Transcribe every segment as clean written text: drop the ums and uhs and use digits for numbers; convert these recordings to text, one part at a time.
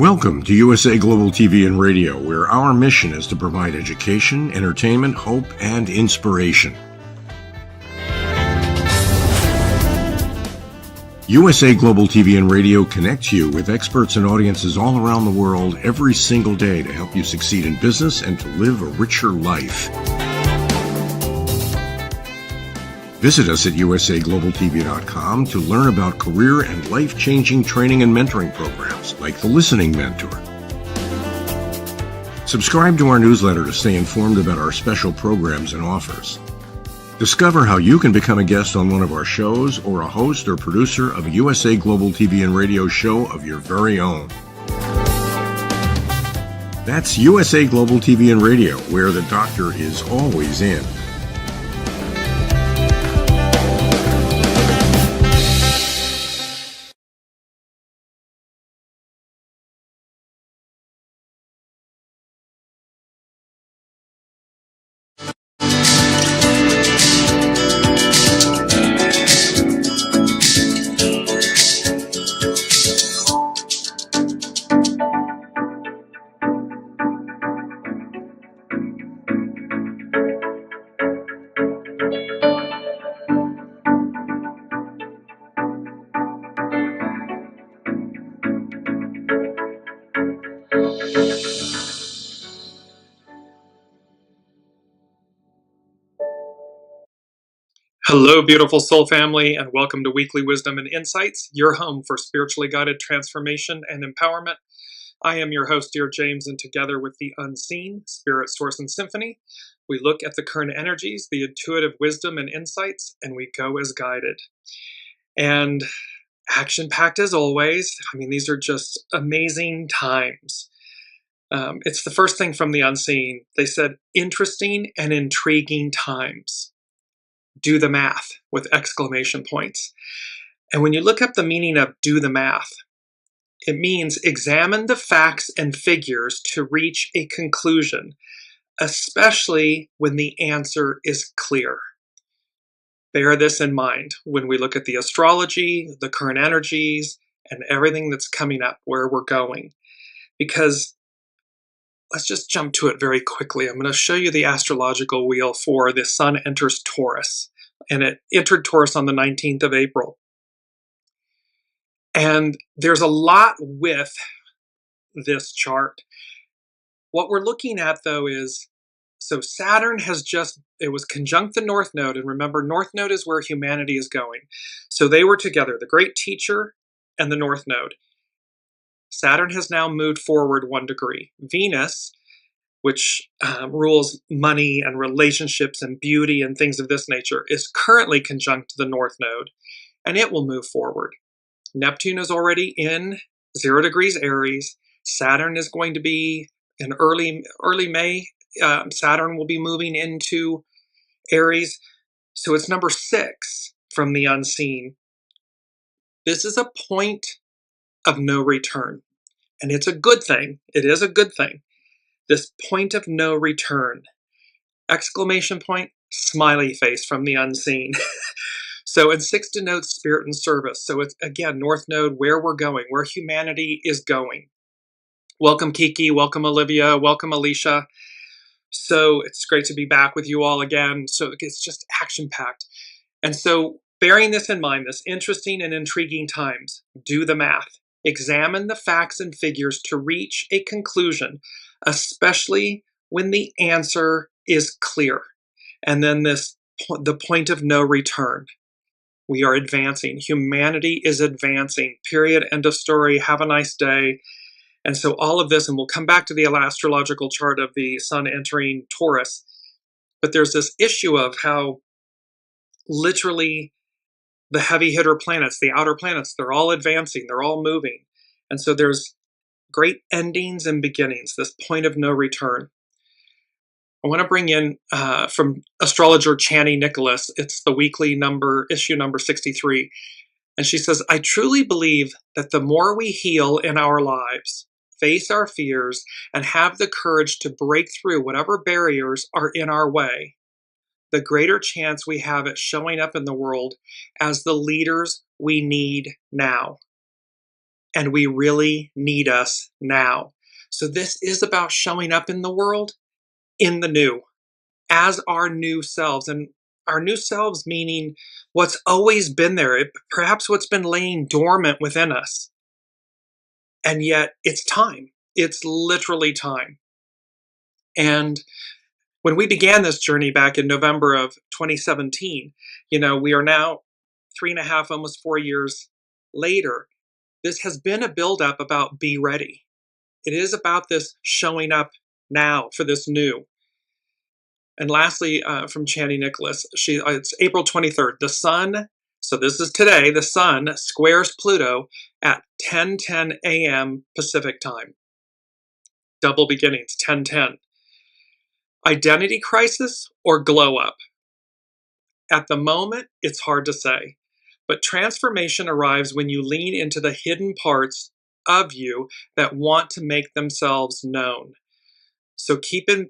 Welcome to USA Global TV and Radio, where our mission is to provide education, entertainment, hope, and inspiration. USA Global TV and Radio connects you with experts and audiences all around the world every single day to help you succeed in business and to live a richer life. Visit us at usaglobaltv.com to learn about career and life-changing training and mentoring programs like the Listening Mentor. Subscribe to our newsletter to stay informed about our special programs and offers. Discover how you can become a guest on one of our shows or a host or producer of a USA Global TV and Radio show of your very own. That's USA Global TV and Radio, where the doctor is always in. Hello, beautiful soul family, and welcome to Weekly Wisdom and Insights, your home for spiritually guided transformation and empowerment. I am your host, Dearjames, and together with the unseen, Spirit, Source, and Symphony, we look at the current energies, the intuitive wisdom and insights, and we go as guided. And action-packed as always. I mean, these are just amazing times. It's the first thing from the unseen. They said, interesting and intriguing times. Do the math with exclamation points. And when you look up the meaning of do the math, it means examine the facts and figures to reach a conclusion, especially when the answer is clear. Bear this in mind when we look at the astrology, the current energies, and everything that's coming up, where we're going. Because let's just jump to it very quickly. I'm going to show you the astrological wheel for the sun enters Taurus. And it entered Taurus on the 19th of April. And there's a lot with this chart. What we're looking at, though, is, so Saturn it was conjunct the North Node. And remember, North Node is where humanity is going. So they were together, the Great Teacher and the North Node. Saturn has now moved forward 1 degree. Venus, which rules money and relationships and beauty and things of this nature, is currently conjunct the North Node, and it will move forward. Neptune is already in 0 degrees Aries. Saturn is going to be in early May. Saturn will be moving into Aries. So it's number 6 from the unseen. This is a point of no return, and it's a good thing. It is a good thing. This point of no return, exclamation point, smiley face from the unseen. So, and 6 denotes spirit and service. So it's, again, North Node, where we're going, where humanity is going. Welcome, Kiki. Welcome, Olivia. Welcome, Alicia. So it's great to be back with you all again. So it's just action-packed. And so bearing this in mind, this interesting and intriguing times, do the math. Examine the facts and figures to reach a conclusion, especially when the answer is clear. And then the point of no return. We are advancing. Humanity is advancing. Period. End of story. Have a nice day. And so all of this, and we'll come back to the astrological chart of the sun entering Taurus, but there's this issue of how literally the heavy hitter planets, the outer planets, they're all advancing, they're all moving. And so there's great endings and beginnings, this point of no return. I want to bring in from astrologer Chani Nicholas. It's the weekly number, issue number 63. And she says, I truly believe that the more we heal in our lives, face our fears, and have the courage to break through whatever barriers are in our way, the greater chance we have at showing up in the world as the leaders we need now. and we really need us now. So this is about showing up in the world in the new, as our new selves. And our new selves meaning what's always been there, perhaps what's been laying dormant within us. And yet it's time. It's literally time. And when we began this journey back in November of 2017, we are now 3.5, almost 4 years later. This has been a buildup about be ready. It is about this showing up now for this new. And lastly, from Chani Nicholas, it's April 23rd. The sun, so this is today, the sun squares Pluto at 10:10 a.m. Pacific time. Double beginnings, 10:10. Identity crisis or glow up? At the moment, it's hard to say. But transformation arrives when you lean into the hidden parts of you that want to make themselves known. So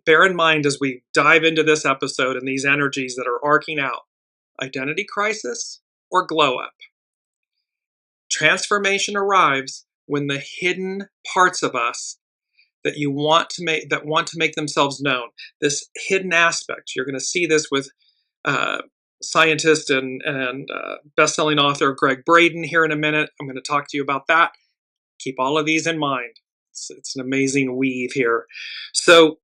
bear in mind as we dive into this episode and these energies that are arcing out, identity crisis or glow up. Transformation arrives when the hidden parts of us that want to make themselves known, this hidden aspect. You're going to see this with scientist and best-selling author Greg Braden here in a minute. I'm going to talk to you about that. Keep all of these in mind. It's an amazing weave here. So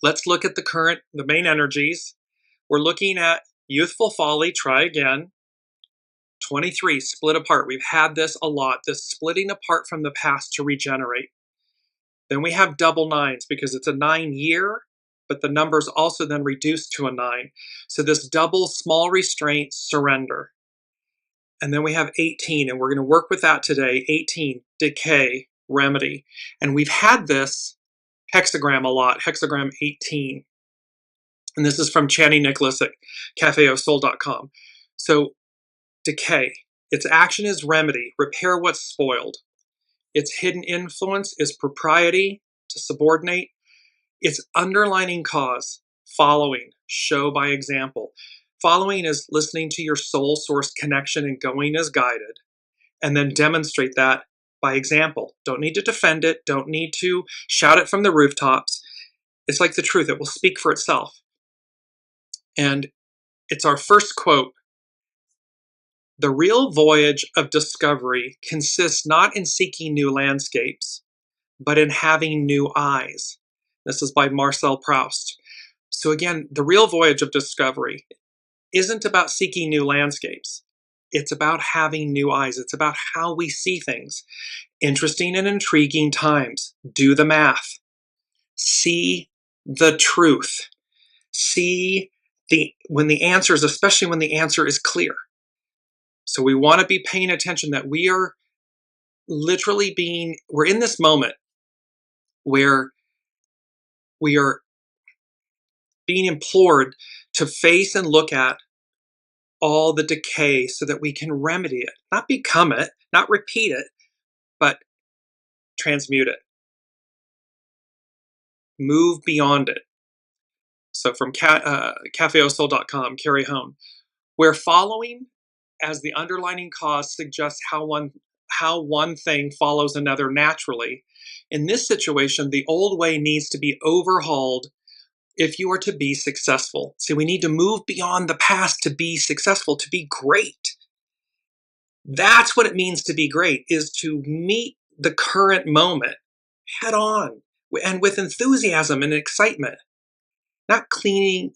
let's look at the main energies. We're looking at youthful folly, try again. 23, split apart. We've had this a lot, this splitting apart from the past to regenerate. Then we have double nines because it's a 9-year, but the number's also then reduced to a 9. So this double small restraint, surrender. And then we have 18, and we're going to work with that today. 18, decay, remedy. And we've had this hexagram a lot, hexagram 18. And this is from Chani Nicholas at cafeosoul.com. So decay, its action is remedy, repair what's spoiled. Its hidden influence is propriety, to subordinate. Its underlining cause, following, show by example. Following is listening to your soul source connection and going as guided, and then demonstrate that by example. Don't need to defend it. Don't need to shout it from the rooftops. It's like the truth. It will speak for itself. And it's our first quote. The real voyage of discovery consists not in seeking new landscapes, but in having new eyes. This is by Marcel Proust. So again, the real voyage of discovery isn't about seeking new landscapes. It's about having new eyes. It's about how we see things. Interesting and intriguing times. Do the math. See the truth. See when the answer is, especially when the answer is clear. So we want to be paying attention that we are literally we're in this moment where we are being implored to face and look at all the decay so that we can remedy it, not become it, not repeat it, but transmute it. Move beyond it. So from cafeosoul.com, Carrie Home, where following as the underlining cause suggests how one thing follows another naturally. In this situation, the old way needs to be overhauled if you are to be successful. See, we need to move beyond the past to be successful, to be great. That's what it means to be great, is to meet the current moment head on and with enthusiasm and excitement, not cleaving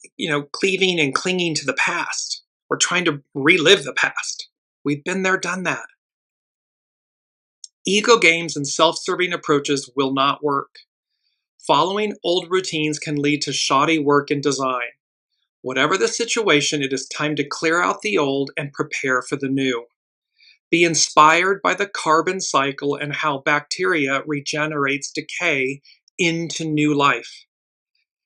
and clinging to the past or trying to relive the past. We've been there, done that. Ego games and self-serving approaches will not work. Following old routines can lead to shoddy work and design. Whatever the situation, it is time to clear out the old and prepare for the new. Be inspired by the carbon cycle and how bacteria regenerates decay into new life.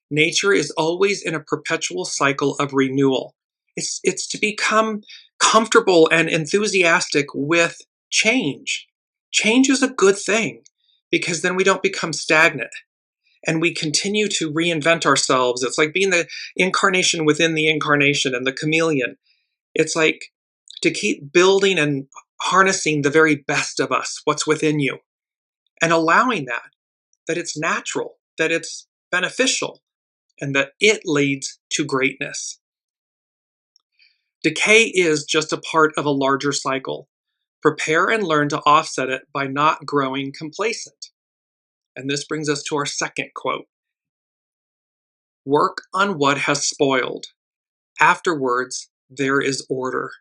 Nature is always in a perpetual cycle of renewal. It's to become comfortable and enthusiastic with change. Change is a good thing because then we don't become stagnant. And we continue to reinvent ourselves. It's like being the incarnation within the incarnation and the chameleon. It's like to keep building and harnessing the very best of us, what's within you, and allowing that it's natural, that it's beneficial, and that it leads to greatness. Decay is just a part of a larger cycle. Prepare and learn to offset it by not growing complacent. And this brings us to our second quote. Work on what has spoiled. Afterwards, there is order.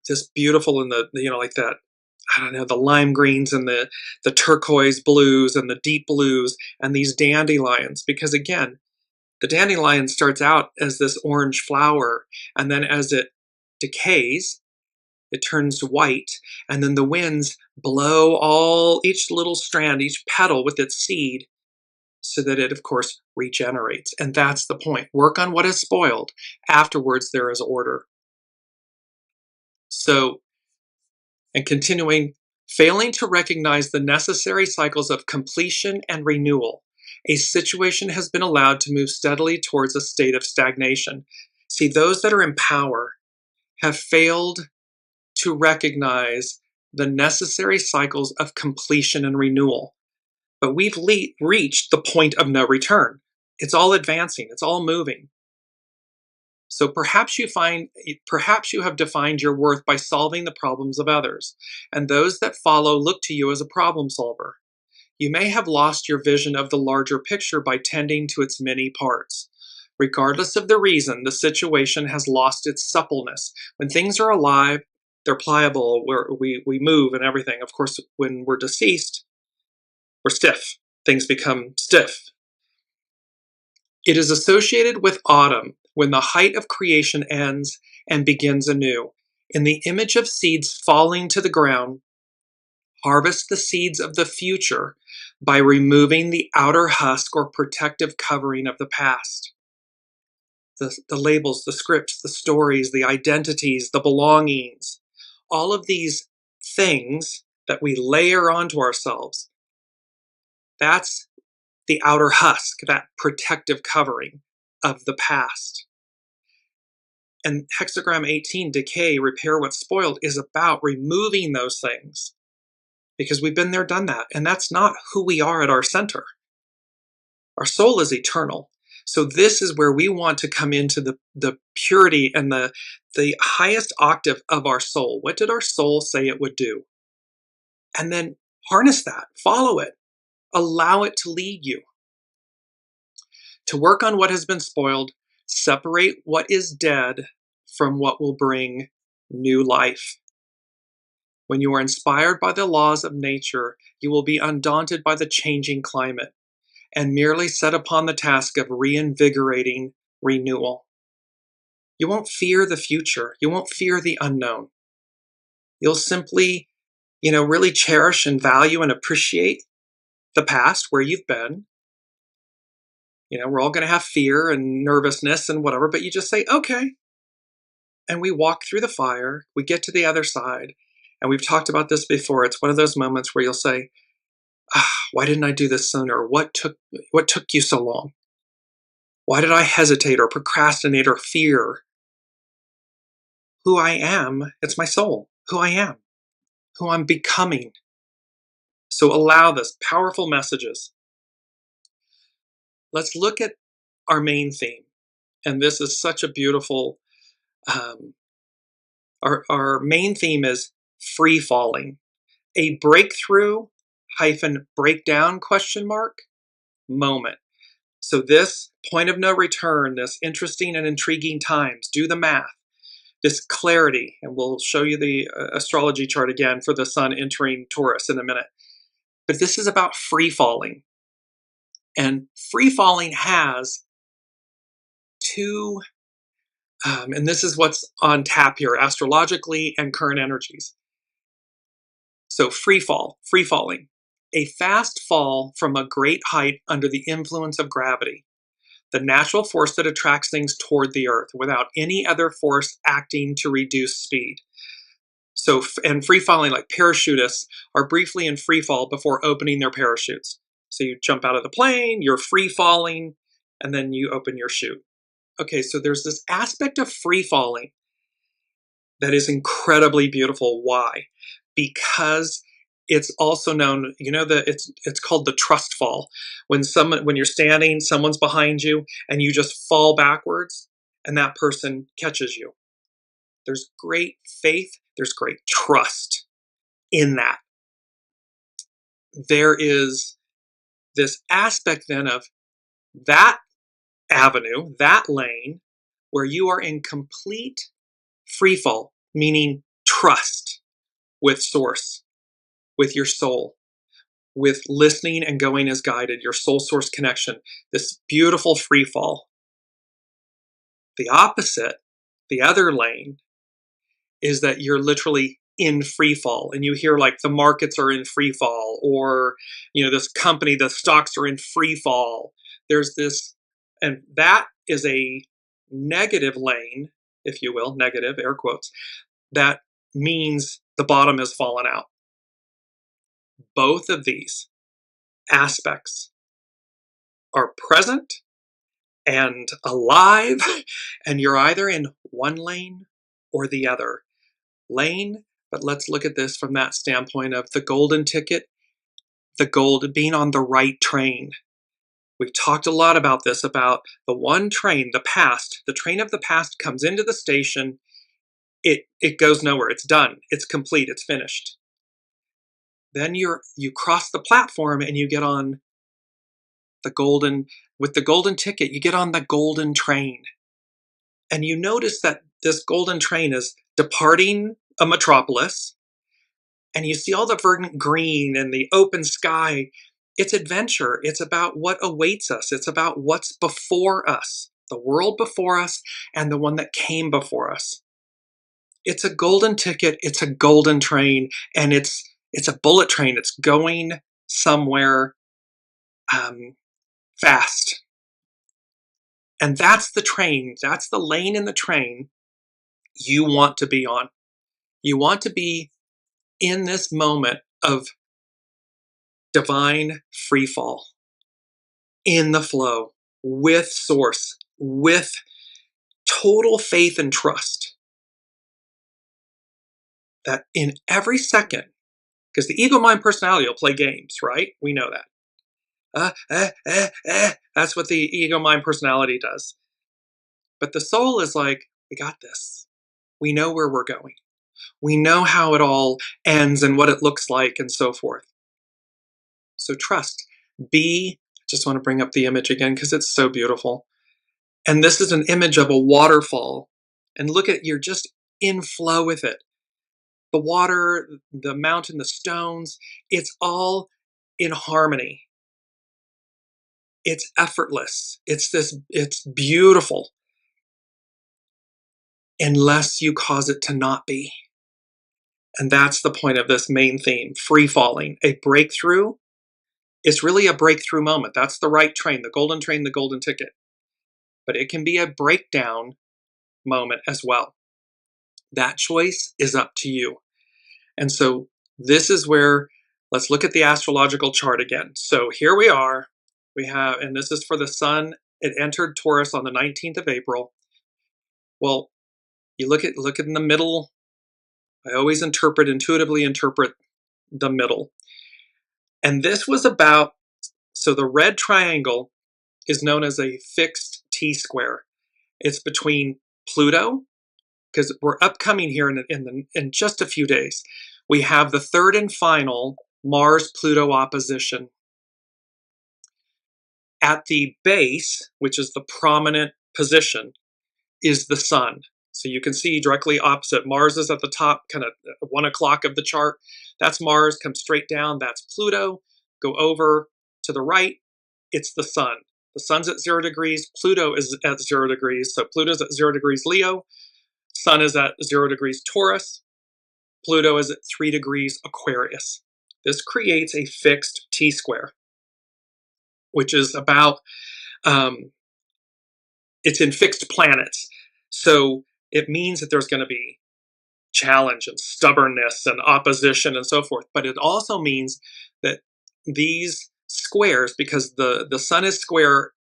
Just beautiful in the like that, I don't know, the lime greens and the turquoise blues and the deep blues and these dandelions. Because again, the dandelion starts out as this orange flower, and then as it decays, it turns white, and then the winds blow each little strand, each petal with its seed, so that it, of course, regenerates. And that's the point. Work on what is spoiled. Afterwards, there is order. So, and continuing, failing to recognize the necessary cycles of completion and renewal, a situation has been allowed to move steadily towards a state of stagnation. See, those that are in power have failed to recognize the necessary cycles of completion and renewal. But we've reached the point of no return. It's all advancing, it's all moving. So perhaps you have defined your worth by solving the problems of others, and those that follow look to you as a problem solver. You may have lost your vision of the larger picture by tending to its many parts. Regardless of the reason, the situation has lost its suppleness. When things are alive, they're pliable, we move and everything. Of course, when we're deceased, we're stiff. Things become stiff. It is associated with autumn, when the height of creation ends and begins anew. In the image of seeds falling to the ground, harvest the seeds of the future by removing the outer husk or protective covering of the past. The labels, the scripts, the stories, the identities, the belongings, all of these things that we layer onto ourselves, that's the outer husk, that protective covering of the past. And hexagram 18, decay, repair what's spoiled, is about removing those things, because we've been there, done that. And that's not who we are at our center. Our soul is eternal. So this is where we want to come into the purity and the highest octave of our soul. What did our soul say it would do? And then harness that, follow it, allow it to lead you. To work on what has been spoiled, separate what is dead from what will bring new life. When you are inspired by the laws of nature, you will be undaunted by the changing climate and merely set upon the task of reinvigorating renewal. You won't fear the future. You won't fear the unknown. You'll simply, really cherish and value and appreciate the past, where you've been. We're all going to have fear and nervousness and whatever, but you just say, okay. And we walk through the fire, we get to the other side, and we've talked about this before. It's one of those moments where you'll say, why didn't I do this sooner? What took you so long? Why did I hesitate or procrastinate or fear? Who I am, it's my soul, who I am, who I'm becoming. So allow this, powerful messages. Let's look at our main theme. And this is such a beautiful, our main theme is free falling. A breakthrough breakdown ? Moment. So this point of no return, this interesting and intriguing times, do the math, this clarity, and we'll show you the astrology chart again for the sun entering Taurus in a minute. But this is about free falling. And free falling has two, and this is what's on tap here, astrologically and current energies. So free falling. A fast fall from a great height under the influence of gravity, the natural force that attracts things toward the earth without any other force acting to reduce speed. So, and free falling, like parachutists, are briefly in free fall before opening their parachutes. So you jump out of the plane, you're free falling, and then you open your chute. Okay, so there's this aspect of free falling that is incredibly beautiful. Why? Because it's also known, you know, that it's called the trust fall. When you're standing, someone's behind you and you just fall backwards and that person catches you. There's great faith, there's great trust in that. There is this aspect then of that avenue, that lane, where you are in complete free fall, meaning trust with source, with your soul, with listening and going as guided, your soul source connection, this beautiful free fall. The opposite, the other lane, is that you're literally in free fall, and you hear like the markets are in free fall, or you know, this company, the stocks are in free fall. There's this, and that is a negative lane, if you will, negative air quotes, that means the bottom has fallen out. Both of these aspects are present and alive, and you're either in one lane or the other lane. But let's look at this from that standpoint of the golden ticket, the gold, being on the right train. We've talked a lot about this, about the one train, the past. The train of the past comes into the station, it goes nowhere, it's done, it's complete, it's finished. Then you cross the platform and you get on the golden, with the golden ticket, you get on the golden train. And you notice that this golden train is departing a metropolis, and you see all the verdant green and the open sky. It's adventure. It's about what awaits us. It's about what's before us, the world before us and the one that came before us. It's a golden ticket. It's a golden train, and it's a bullet train. It's going somewhere fast. And that's the train. That's the lane in the train you want to be on. You want to be in this moment of divine free fall, in the flow, with source, with total faith and trust. That in every second, because the ego mind personality will play games, right? We know that. That's what the ego mind personality does. But the soul is like, we got this. We know where we're going. We know how it all ends and what it looks like and so forth. So trust. Just want to bring up the image again because it's so beautiful. And this is an image of a waterfall. And look at, you're just in flow with it. The water, the mountain, the stones, it's all in harmony. It's effortless. It's beautiful. Unless you cause it to not be. And that's the point of this main theme, free falling. A breakthrough is really a breakthrough moment. That's the right train, the golden ticket. But it can be a breakdown moment as well. That choice is up to you. And so this is where, let's look at the astrological chart again. So here we are. We have, and this is for the sun. It entered Taurus on the 19th of April. Well, you look at in the middle. I always intuitively interpret the middle. And this was about, so the red triangle is known as a fixed T-square. It's between Pluto, because we're upcoming here in just a few days. We have the third and final Mars-Pluto opposition. At the base, which is the prominent position, is the sun. So you can see directly opposite. Mars is at the top, kind of 1 o'clock of the chart. That's Mars, comes straight down. That's Pluto. Go over to the right, it's the sun. The sun's at 0 degrees. Pluto is at 0 degrees. So Pluto's at 0 degrees Leo. Sun is at 0 degrees Taurus. Pluto is at 3 degrees Aquarius. This creates a fixed T-square, which is about, it's in fixed planets. So it means that there's going to be challenge and stubbornness and opposition and so forth. But it also means that these squares, because the sun is square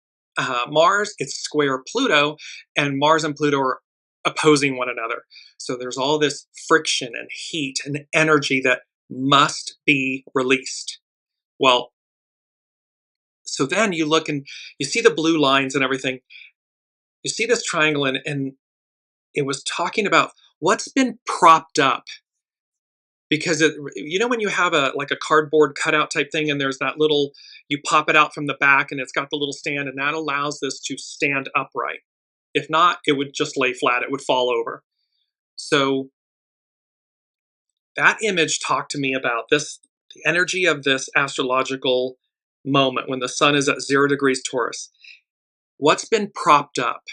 Mars, it's square Pluto, and Mars and Pluto are opposing one another. So there's all this friction and heat and energy that must be released. Well, so then you look and you see the blue lines and everything. You see this triangle, and it was talking about what's been propped up. Because when you have a cardboard cutout type thing, and there's that little, you pop it out from the back, and it's got the little stand, and that allows this to stand upright. If not, it would just lay flat. It would fall over. So that image talked to me about this, the energy of this astrological moment when the sun is at 0 degrees Taurus. What's been propped up?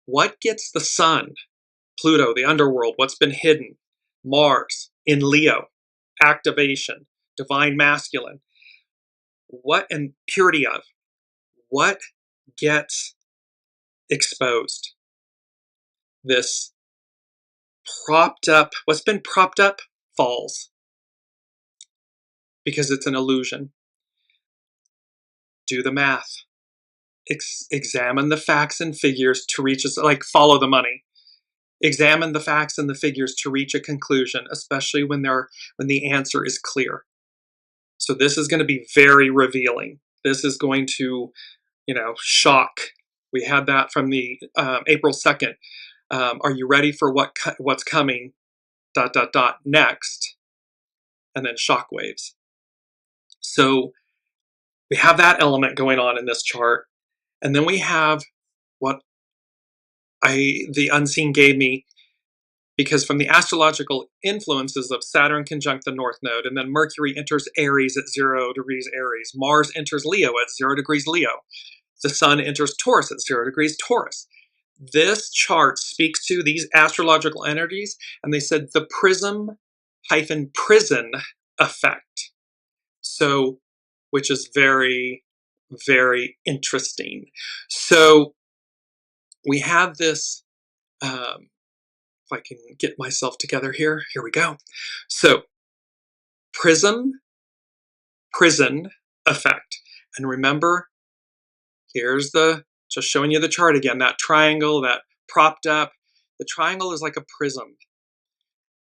What gets the sun? Pluto, the underworld. What's been hidden? Mars in Leo, activation, divine masculine. What, and purity of, what gets exposed? This propped up, what's been propped up falls because it's an illusion. Do the math. Examine the facts and figures to reach us, like follow the money. Examine the facts and the figures to reach a conclusion, especially when the answer is clear. So this is going to be very revealing. This is going to, shock. We had that from the April 2nd. Are you ready for what's coming? ... next, and then shock waves. So we have that element going on in this chart, and then we have what the unseen gave me, because from the astrological influences of Saturn conjunct the North Node, and then Mercury enters Aries at 0 degrees Aries, Mars enters Leo at 0 degrees Leo, the Sun enters Taurus at 0 degrees Taurus. This chart speaks to these astrological energies, and they said the prism-prison effect. So, which is very, very interesting. So we have this, if I can get myself together here, here we go. So prism-prison effect. And remember, here's just showing you the chart again, that triangle, that propped up. The triangle is like a prism.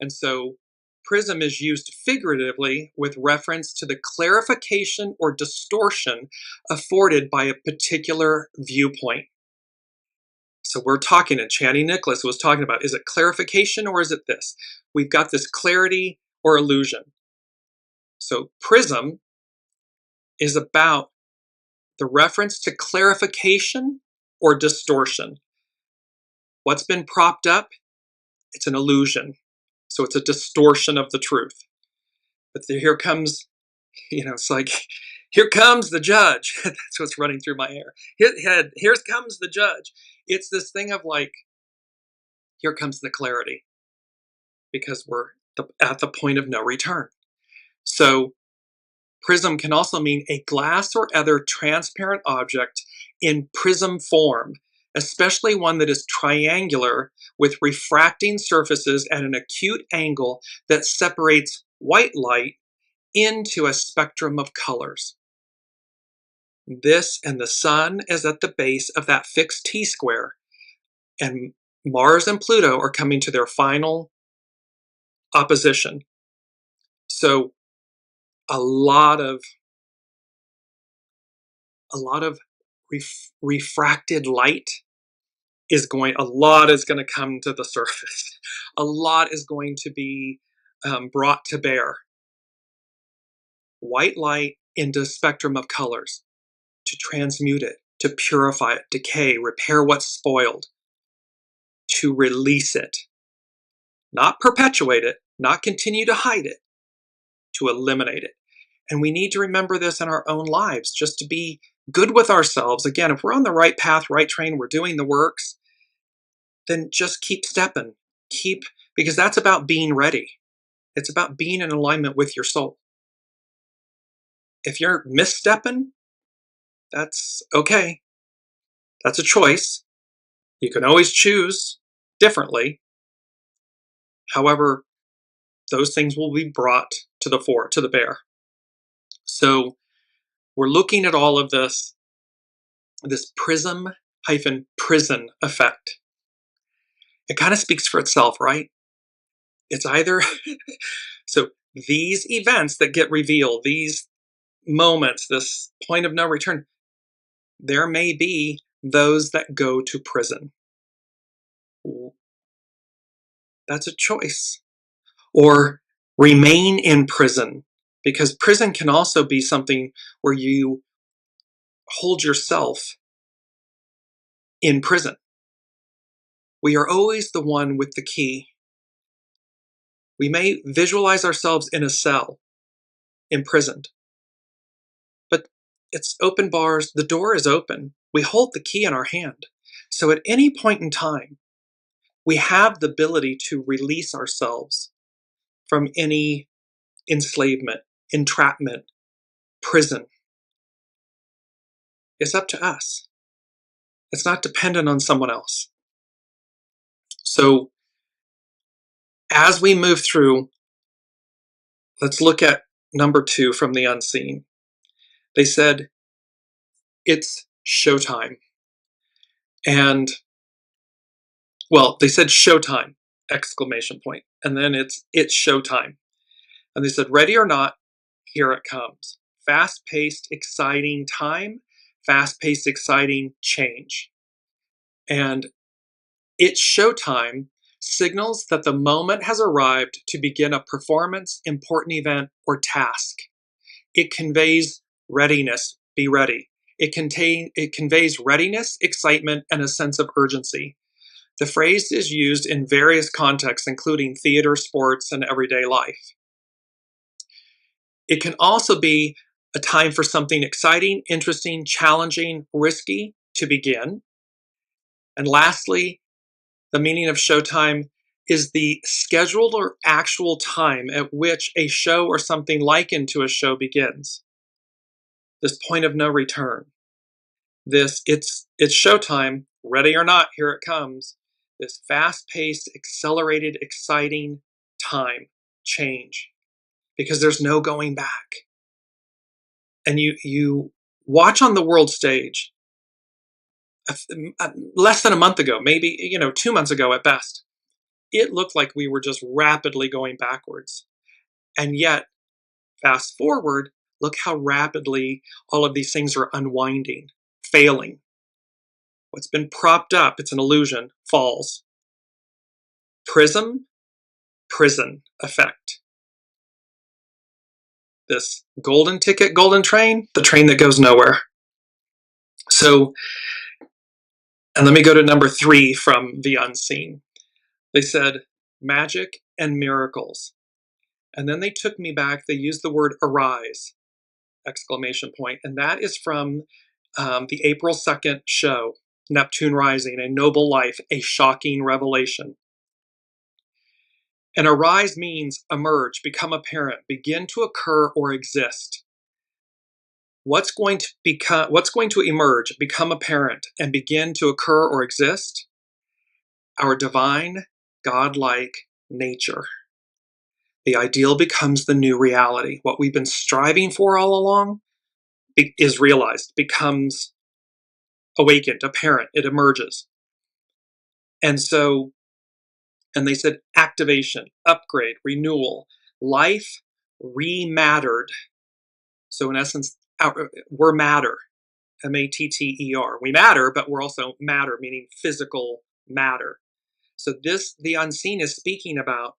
And so prism is used figuratively with reference to the clarification or distortion afforded by a particular viewpoint. So we're talking, and Channing Nicholas was talking about, is it clarification or is it this? We've got this clarity or illusion. So prism is about the reference to clarification or distortion. What's been propped up? It's an illusion. So it's a distortion of the truth. But here comes, it's like, here comes the judge. That's what's running through my hair. Here comes the judge. It's this thing of like, here comes the clarity. Because we're at the point of no return. So prism can also mean a glass or other transparent object in prism form, especially one that is triangular with refracting surfaces at an acute angle that separates white light into a spectrum of colors. This and the sun is at the base of that fixed T-square, and Mars and Pluto are coming to their final opposition. So a lot of refracted light is going to come to the surface. A lot is going to be brought to bear. White light into a spectrum of colors to transmute it, to purify it, decay, repair what's spoiled, to release it. Not perpetuate it, not continue to hide it, to eliminate it. And we need to remember this in our own lives, just to be good with ourselves. Again, if we're on the right path, right train, we're doing the works, then just keep stepping. Because that's about being ready. It's about being in alignment with your soul. If you're misstepping, that's okay. That's a choice. You can always choose differently. However, those things will be brought to the bear. So we're looking at all of this prism-prison effect. It kind of speaks for itself, right? It's either, so these events that get revealed, these moments, this point of no return, there may be those that go to prison. That's a choice. Or remain in prison, because prison can also be something where you hold yourself in prison. We are always the one with the key. We may visualize ourselves in a cell, imprisoned, but it's open bars. The door is open. We hold the key in our hand. So at any point in time, we have the ability to release ourselves from any enslavement, entrapment, prison. It's up to us. It's not dependent on someone else. So as we move through, let's look at number 2 from the unseen. They said, it's showtime. And, well, they said showtime, exclamation point. And then it's showtime. And they said, ready or not, here it comes. Fast-paced, exciting time, fast-paced, exciting change. And it's showtime signals that the moment has arrived to begin a performance, important event, or task. It conveys readiness, be ready. It conveys readiness, excitement, and a sense of urgency. The phrase is used in various contexts, including theater, sports, and everyday life. It can also be a time for something exciting, interesting, challenging, risky to begin. And lastly, the meaning of showtime is the scheduled or actual time at which a show or something likened to a show begins. This point of no return. It's showtime, ready or not, here it comes. This fast-paced, accelerated, exciting time change, because there's no going back. And you watch on the world stage less than a month ago, maybe 2 months ago at best. It looked like we were just rapidly going backwards. And yet, fast forward, look how rapidly all of these things are unwinding, failing. What's been propped up, it's an illusion, falls. Prism, prison effect. This golden ticket, golden train, the train that goes nowhere. So, and let me go to number 3 from the unseen. They said, magic and miracles. And then they took me back, they used the word arise, exclamation point. And that is from the April 2nd show, Neptune Rising, A Noble Life, A Shocking Revelation. And arise means emerge, become apparent, begin to occur or exist. What's going to emerge, become apparent, and begin to occur or exist? Our divine, godlike nature. The ideal becomes the new reality. What we've been striving for all along is realized, becomes awakened, apparent, it emerges. And they said activation, upgrade, renewal, life remattered. So in essence, we're matter, M-A-T-T-E-R. We matter, but we're also matter, meaning physical matter. So the unseen is speaking about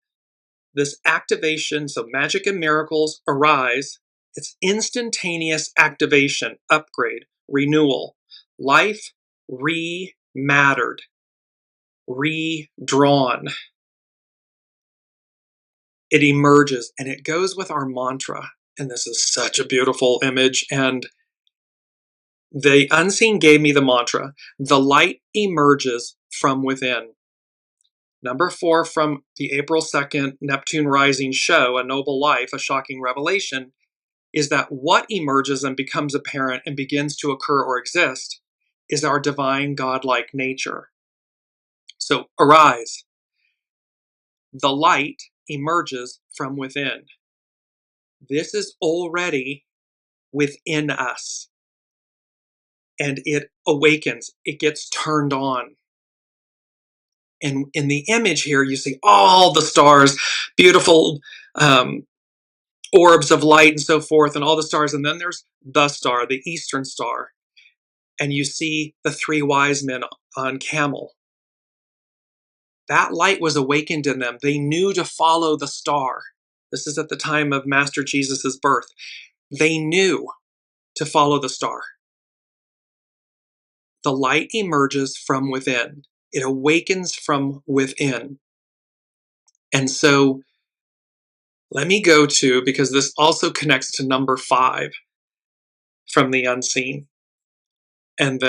this activation. So magic and miracles arise. It's instantaneous activation, upgrade, renewal, life remattered, redrawn. It emerges, and it goes with our mantra. And this is such a beautiful image. And the unseen gave me the mantra. The light emerges from within. Number 4 from the April 2nd Neptune Rising show, A Noble Life, A Shocking Revelation, is that what emerges and becomes apparent and begins to occur or exist is our divine godlike nature. So arise. The light emerges from within. This is already within us. And it awakens. It gets turned on. And in the image here, you see all the stars, beautiful orbs of light and so forth, and all the stars. And then there's the star, the Eastern Star. And you see the three wise men on camel. That light was awakened in them. They knew to follow the star. This is at the time of Master Jesus' birth. They knew to follow the star. The light emerges from within. It awakens from within. And so let me go to, because this also connects to number 5 from the unseen. And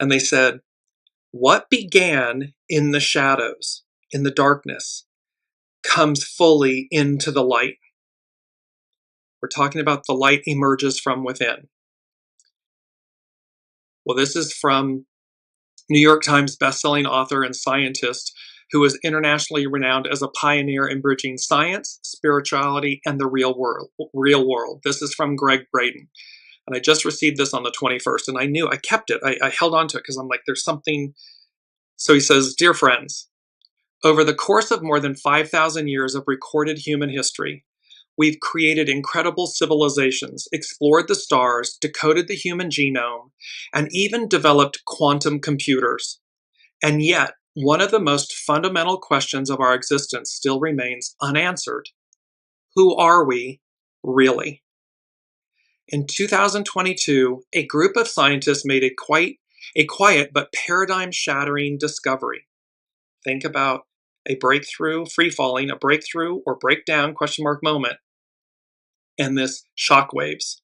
they said, what began in the shadows, in the darkness, comes fully into the light. We're talking about the light emerges from within. Well, this is from New York Times bestselling author and scientist who is internationally renowned as a pioneer in bridging science, spirituality, and the real world. This is from Greg Braden. And I just received this on the 21st, and I knew, I kept it. I held on to it because I'm like, there's something. So he says, dear friends, over the course of more than 5,000 years of recorded human history, we've created incredible civilizations, explored the stars, decoded the human genome, and even developed quantum computers. And yet, one of the most fundamental questions of our existence still remains unanswered. Who are we, really? In 2022, a group of scientists made a quiet but paradigm-shattering discovery. Think about a breakthrough, free-falling, a breakthrough or breakdown, question mark moment, and this shockwaves.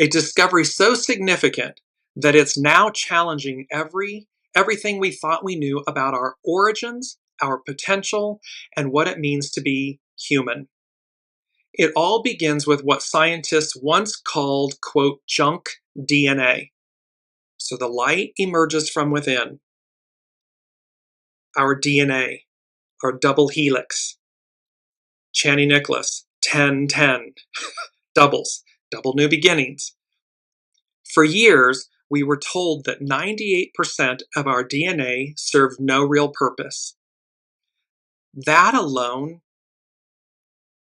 A discovery so significant that it's now challenging everything we thought we knew about our origins, our potential, and what it means to be human. It all begins with what scientists once called, quote, junk DNA. So the light emerges from within. Our DNA, our double helix. Channy Nicholas, 10-10, doubles, double new beginnings. For years, we were told that 98% of our DNA served no real purpose. That alone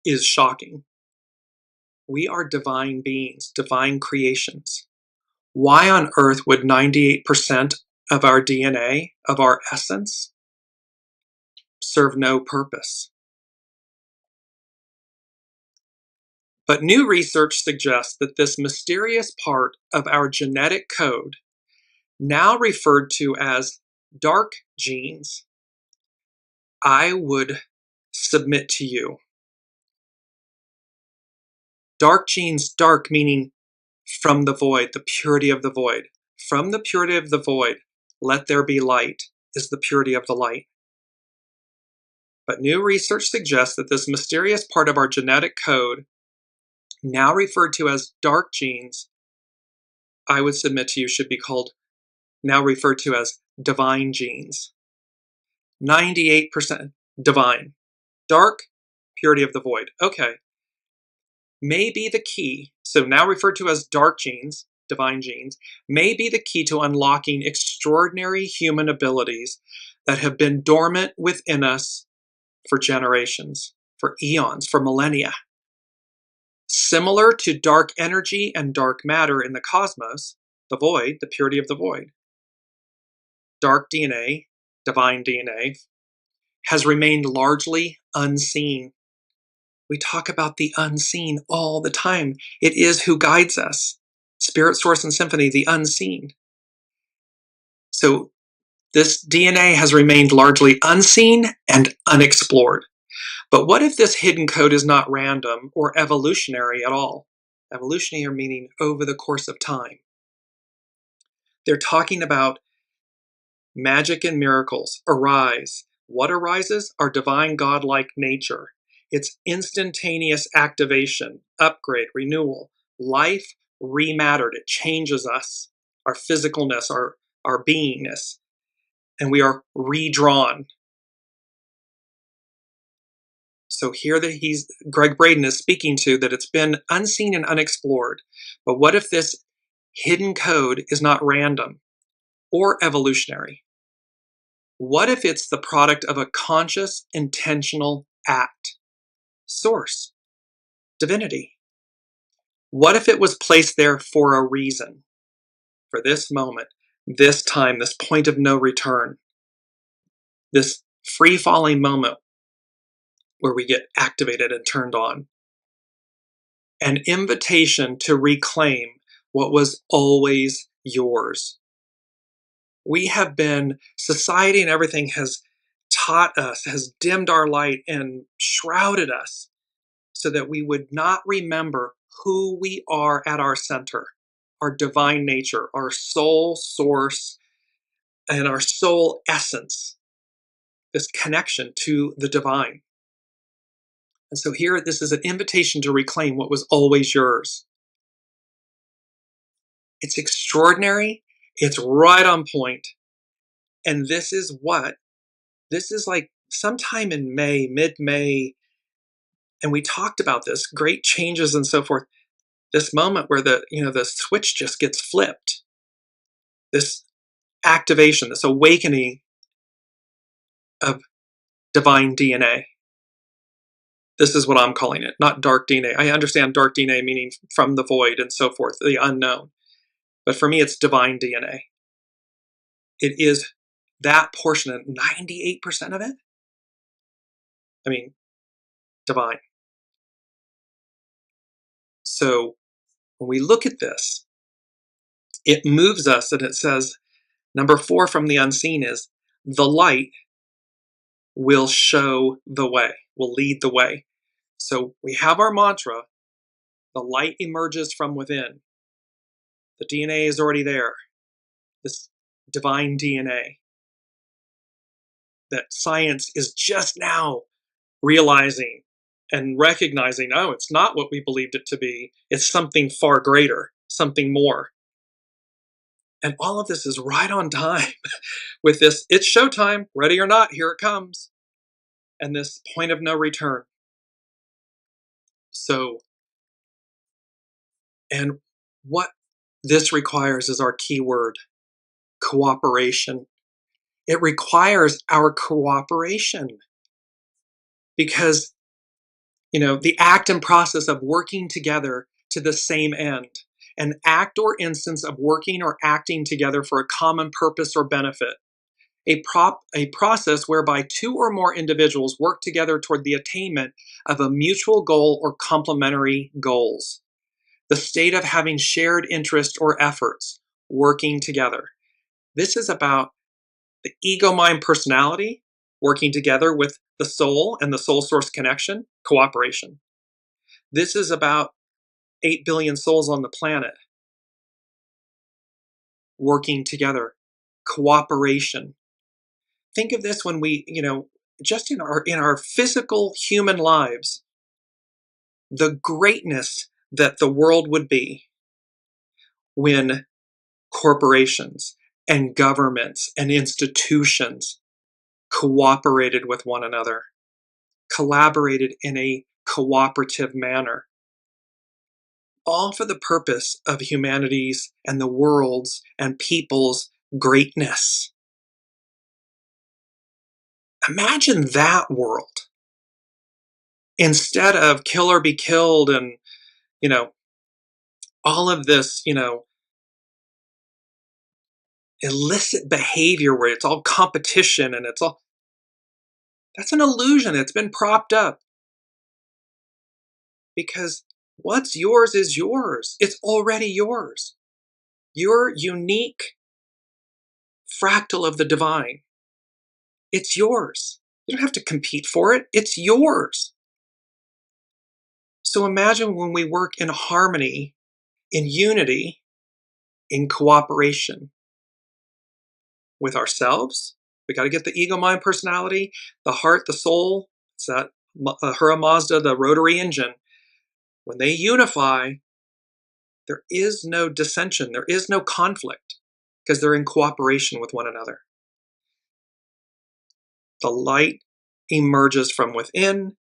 is shocking. We are divine beings, divine creations. Why on earth would 98% of our DNA, of our essence, serve no purpose? But new research suggests that this mysterious part of our genetic code, now referred to as dark genes, I would submit to you. Dark genes, dark meaning from the void, the purity of the void. From the purity of the void, let there be light, is the purity of the light. But new research suggests that this mysterious part of our genetic code, now referred to as dark genes, I would submit to you should be called, now referred to as divine genes. 98% divine. Dark, purity of the void. Okay. May be the key, so now referred to as dark genes, divine genes, may be the key to unlocking extraordinary human abilities that have been dormant within us for generations, for eons, for millennia. Similar to dark energy and dark matter in the cosmos, the void, the purity of the void, dark DNA, divine DNA, has remained largely unseen. We talk about the unseen all the time. It is who guides us. Spirit, source, and symphony, the unseen. So this DNA has remained largely unseen and unexplored. But what if this hidden code is not random or evolutionary at all? Evolutionary meaning over the course of time. They're talking about magic and miracles, arise. What arises? Our divine godlike nature. It's instantaneous activation, upgrade, renewal. Life remattered. It changes us, our physicalness, our beingness, and we are redrawn. So here that Greg Braden is speaking to that it's been unseen and unexplored. But what if this hidden code is not random or evolutionary? What if it's the product of a conscious, intentional act? Source, divinity. What if it was placed there for a reason? For this moment, this time, this point of no return, this free-falling moment where we get activated and turned on. An invitation to reclaim what was always yours. We have been, society and everything has taught us, has dimmed our light and shrouded us so that we would not remember who we are at our center, our divine nature, our soul source, and our soul essence, this connection to the divine. And so here, this is an invitation to reclaim what was always yours. It's extraordinary. It's right on point. And this is like sometime in May, mid-May, and we talked about this, great changes and so forth. This moment where the switch just gets flipped. This activation, this awakening of divine DNA. This is what I'm calling it, not dark DNA. I understand dark DNA meaning from the void and so forth, the unknown. But for me, it's divine DNA. It is that portion, of 98% of it. I mean, divine. So when we look at this, it moves us, and it says, number 4 from the unseen is, the light will show the way, will lead the way. So we have our mantra, the light emerges from within. The DNA is already there, this divine DNA that science is just now realizing and recognizing, oh, it's not what we believed it to be. It's something far greater, something more. And all of this is right on time with this, it's showtime, ready or not, here it comes. And this point of no return. So, and what this requires is our key word, cooperation. It requires our cooperation because, the act and process of working together to the same end, an act or instance of working or acting together for a common purpose or benefit, a process whereby 2 or more individuals work together toward the attainment of a mutual goal or complementary goals. The state of having shared interest or efforts, working together. This is about the ego-mind personality working together with the soul and the soul source connection, cooperation. This is about 8 billion souls on the planet working together, cooperation. Think of this when we, just in our physical human lives, the greatness that the world would be when corporations and governments and institutions cooperated with one another, collaborated in a cooperative manner, all for the purpose of humanity's and the world's and people's greatness. Imagine that world. Instead of kill or be killed and, all of this, illicit behavior where it's all competition and that's an illusion. It's been propped up. Because what's yours is yours. It's already yours. Your unique fractal of the divine. It's yours. You don't have to compete for it. It's yours. So imagine when we work in harmony, in unity, in cooperation with ourselves. We got to get the ego, mind, personality, the heart, the soul. It's that Hura Mazda, the rotary engine. When they unify, there is no dissension. There is no conflict because they're in cooperation with one another. The light emerges from within.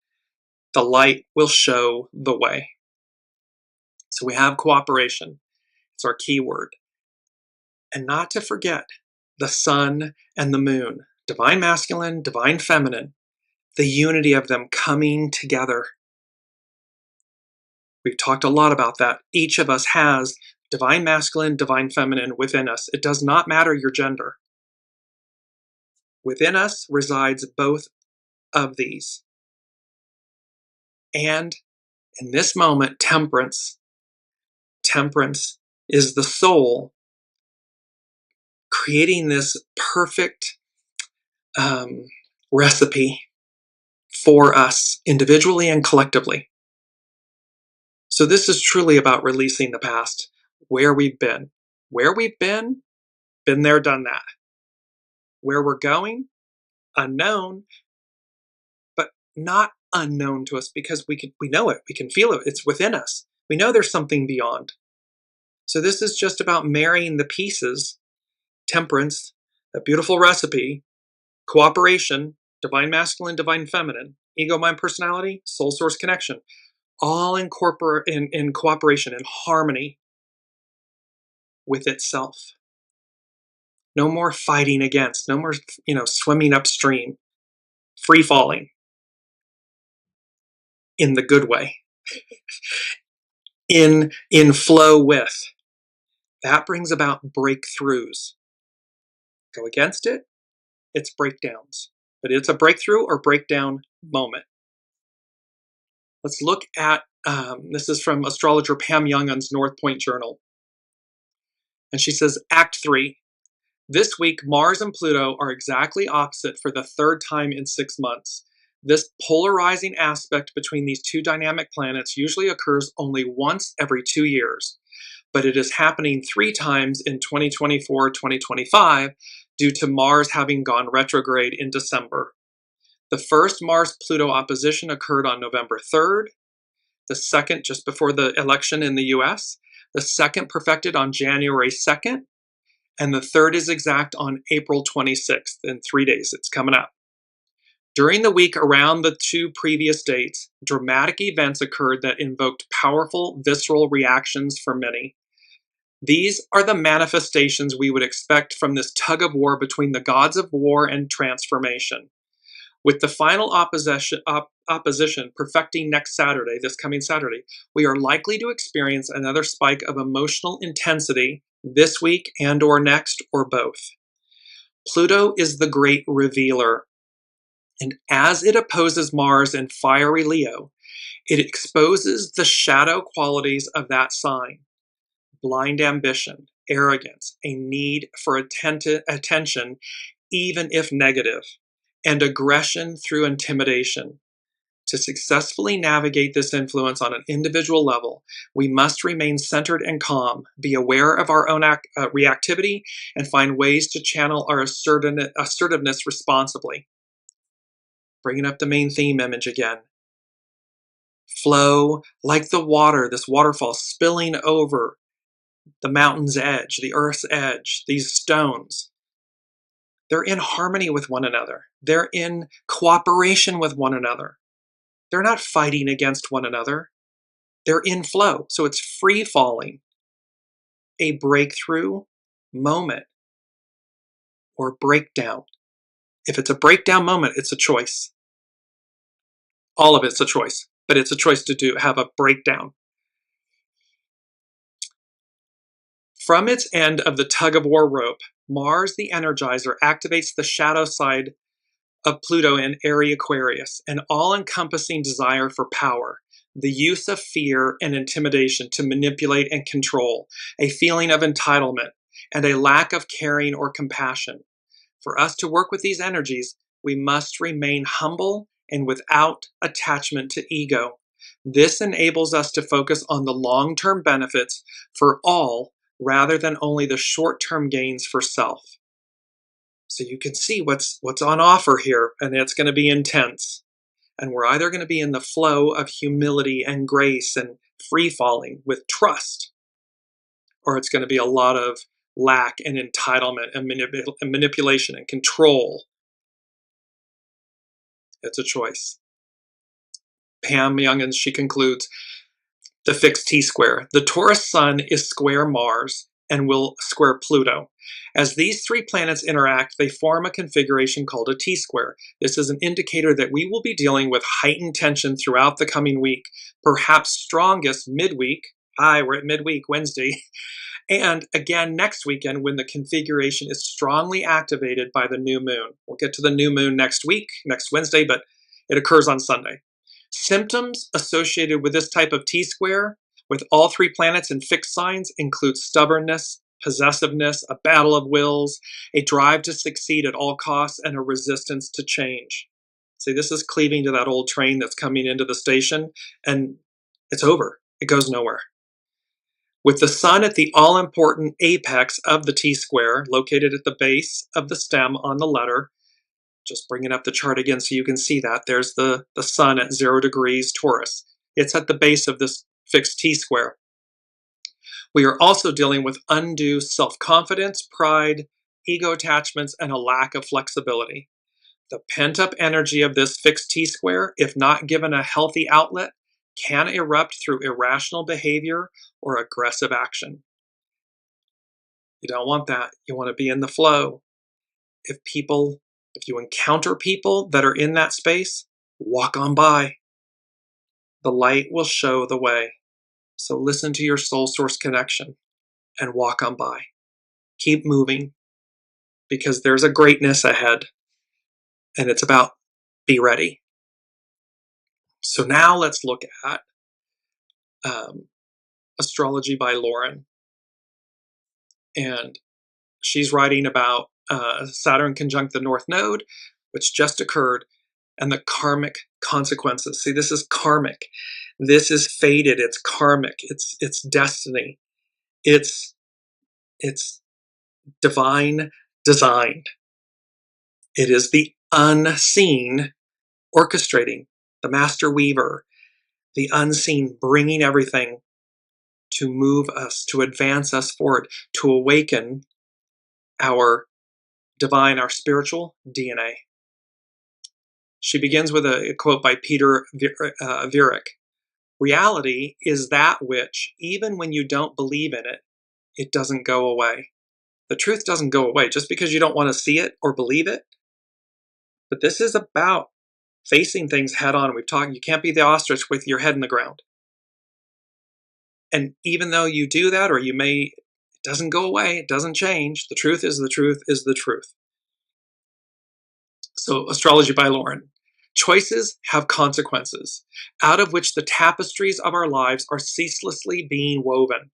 The light will show the way. So we have cooperation. It's our key word. And not to forget the sun and the moon. divine masculine, divine feminine, the unity of them coming together. We've talked a lot about that. Each of us has divine masculine, divine feminine within us. It does not matter your gender. Within us resides both of these. And in this moment, temperance is the soul creating this perfect recipe for us individually and collectively. So this is truly about releasing the past, where we've been. Where we've been there, done that. Where we're going, unknown, but not unknown to us because we know it, we can feel it, it's within us. We know there's something beyond. So this is just about marrying the pieces, temperance, a beautiful recipe, cooperation, divine masculine, divine feminine, ego, mind, personality, soul source connection, all in cooperation, in harmony with itself. No more fighting against, no more, swimming upstream, free falling in the good way, in flow with. That brings about breakthroughs. Go against it, it's breakdowns. But it's a breakthrough or breakdown moment. Let's look at, this is from astrologer Pam Youngun's North Point Journal. And she says, Act 3. This week, Mars and Pluto are exactly opposite for the third time in 6 months. This polarizing aspect between these two dynamic planets usually occurs only once every 2 years, but it is happening 3 times in 2024-2025 due to Mars having gone retrograde in December. The first Mars-Pluto opposition occurred on November 3rd, the second just before the election in the US, the second perfected on January 2nd, and the third is exact on April 26th. In 3 days, it's coming up. During the week around the 2 previous dates, dramatic events occurred that invoked powerful visceral reactions for many. These are the manifestations we would expect from this tug of war between the gods of war and transformation. With the final opposition perfecting next Saturday, this coming Saturday, we are likely to experience another spike of emotional intensity this week and or next or both. Pluto is the great revealer, and as it opposes Mars in fiery Leo, it exposes the shadow qualities of that sign: blind ambition, arrogance, a need for attention, even if negative, and aggression through intimidation. To successfully navigate this influence on an individual level, we must remain centered and calm, be aware of our own reactivity, and find ways to channel our assertiveness responsibly. Bringing up the main theme image again. Flow like the water, this waterfall spilling over the mountain's edge, the earth's edge, these stones. They're in harmony with one another. They're in cooperation with one another. They're not fighting against one another. They're in flow. So it's free falling. A breakthrough moment or breakdown. If it's a breakdown moment, it's a choice. All of it's a choice, but it's a choice to have a breakdown. From its end of the tug-of-war rope, Mars, the Energizer, activates the shadow side of Pluto in Aries Aquarius, an all-encompassing desire for power, the use of fear and intimidation to manipulate and control, a feeling of entitlement, and a lack of caring or compassion. For us to work with these energies, we must remain humble and without attachment to ego. This enables us to focus on the long-term benefits for all rather than only the short-term gains for self. So you can see what's on offer here, and it's going to be intense. And we're either going to be in the flow of humility and grace and free-falling with trust, or it's going to be a lot of lack and entitlement and manipulation and control. It's a choice. Pam Youngun, she concludes, the fixed T-square. The Taurus sun is square Mars and will square Pluto. As these three planets interact, they form a configuration called a T-square. This is an indicator that we will be dealing with heightened tension throughout the coming week, perhaps strongest midweek. Hi, we're at midweek, Wednesday. And again next weekend when the configuration is strongly activated by the new moon. We'll get to the new moon next week, next Wednesday, but it occurs on Sunday. Symptoms associated with this type of T-square with all three planets in fixed signs include stubbornness, possessiveness, a battle of wills, a drive to succeed at all costs, and a resistance to change. See, this is cleaving to that old train that's coming into the station, and it's over. It goes nowhere. With the sun at the all-important apex of the T-square, located at the base of the stem on the letter, just bringing up the chart again so you can see that. There's the sun at 0 degrees Taurus. It's at the base of this fixed T-square. We are also dealing with undue self-confidence, pride, ego attachments, and a lack of flexibility. The pent-up energy of this fixed T-square, if not given a healthy outlet, can erupt through irrational behavior or aggressive action. You don't want that. You want to be in the flow. If you encounter people that are in that space, walk on by. The light will show the way. So listen to your soul source connection and walk on by. Keep moving because there's a greatness ahead and it's about be ready. So now let's look at Astrology by Lauren. And she's writing about Saturn conjunct the North Node, which just occurred, and the karmic consequences. See, this is karmic. This is fated. It's karmic. It's destiny. It's divine designed. It is the unseen orchestrating, the master weaver, the unseen bringing everything to move us, to advance us forward, to awaken our divine, our spiritual DNA. She begins with a quote by Peter Viereck. Reality is that which, even when you don't believe in it, it doesn't go away. The truth doesn't go away just because you don't want to see it or believe it. But this is about facing things head on. We've talked, you can't be the ostrich with your head in the ground. And even though you do that, or it doesn't go away, it doesn't change. The truth is the truth is the truth. So, Astrology by Lauren. Choices have consequences, out of which the tapestries of our lives are ceaselessly being woven.